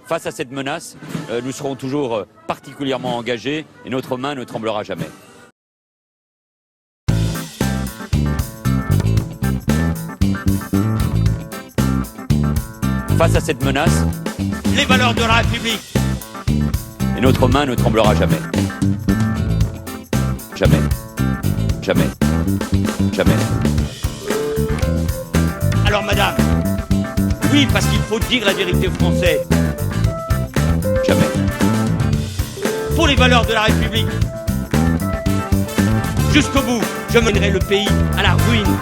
Face à cette menace, nous serons toujours particulièrement engagés et notre main ne tremblera jamais. Face à cette menace, les valeurs de la République. Et notre main ne tremblera jamais. Jamais. Jamais. Jamais. Alors madame, oui, parce qu'il faut dire la vérité aux Français. Jamais. Pour les valeurs de la République. Jusqu'au bout, je mènerai le pays à la ruine.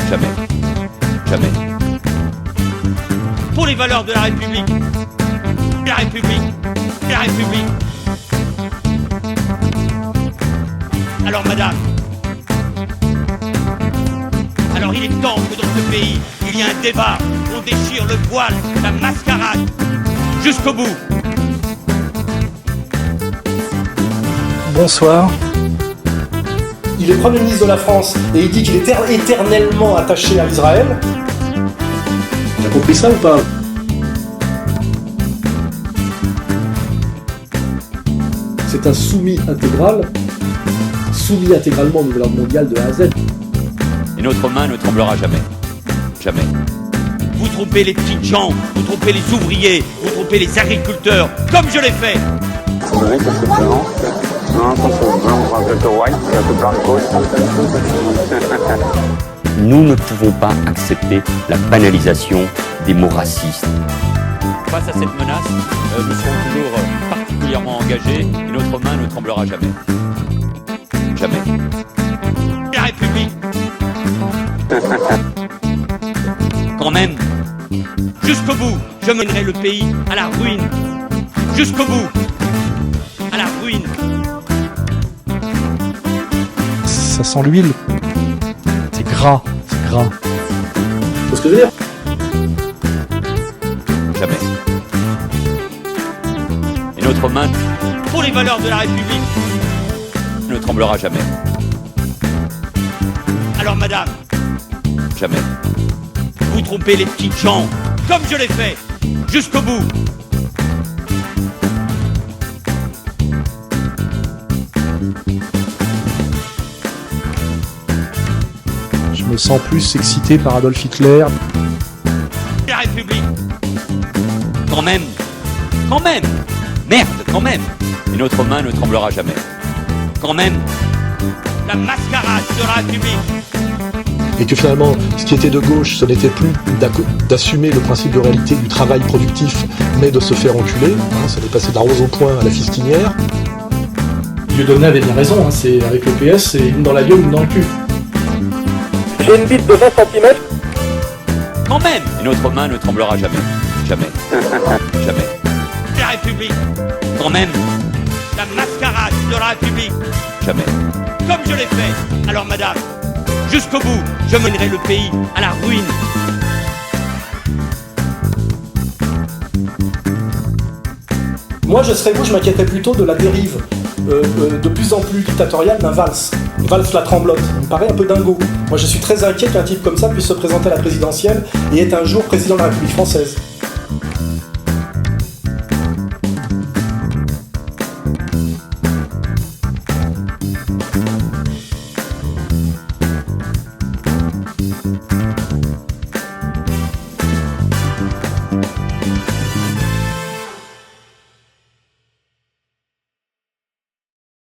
Jamais. Jamais. Pour les valeurs de la République. La République. La République. Alors madame, alors il est temps que dans ce pays, il y ait un débat, on déchire le voile, la mascarade, jusqu'au bout. Bonsoir. Il est Premier ministre de la France et il dit qu'il est éternellement attaché à Israël. T'as compris ça ou pas ? C'est un soumis intégral, soumis intégralement au nouvel ordre mondial de A à Z. Et notre main ne tremblera jamais. Jamais. Vous trompez les petites gens, vous trompez les ouvriers, vous trompez les agriculteurs, comme je l'ai fait. Nous ne pouvons pas accepter la banalisation des mots racistes. Face à cette menace, nous serons toujours particulièrement engagés et notre main ne tremblera jamais. Jamais. La République. Quand même, jusqu'au bout, je mènerai le pays à la ruine. Jusqu'au bout. À la ruine. Ça sent l'huile. C'est gras, c'est gras. Tu vois ce que je veux dire ? Jamais. Et notre main Pour les valeurs de la République. ne tremblera jamais. Alors madame, Jamais. vous trompez les petites gens, comme je l'ai fait. Jusqu'au bout. Je me sens plus excité par Adolf Hitler. La République. Quand même. Quand même. Merde, quand même. Et notre main ne tremblera jamais. Quand même. La mascarade de la République. Et que finalement, ce qui était de gauche, ce n'était plus d'assumer le principe de réalité du travail productif, mais de se faire enculer. Ça allait passer de la rose au poing à la fistinière. Dieudonné avait bien raison, c'est avec le PS, c'est une dans la gueule, une dans le cul. J'ai une bite de 20 cm. Quand même. Et notre main ne tremblera jamais. Jamais. Jamais. La République. Quand même. La mascarade de la République. Jamais. Comme je l'ai fait. Alors madame, jusqu'au bout, je mènerai le pays à la ruine. Moi, je m'inquiétais plutôt de la dérive de plus en plus dictatoriale d'un Valls. Valls la tremblote. Il me paraît un peu dingo. Moi, je suis très inquiet qu'un type comme ça puisse se présenter à la présidentielle et être un jour président de la République française.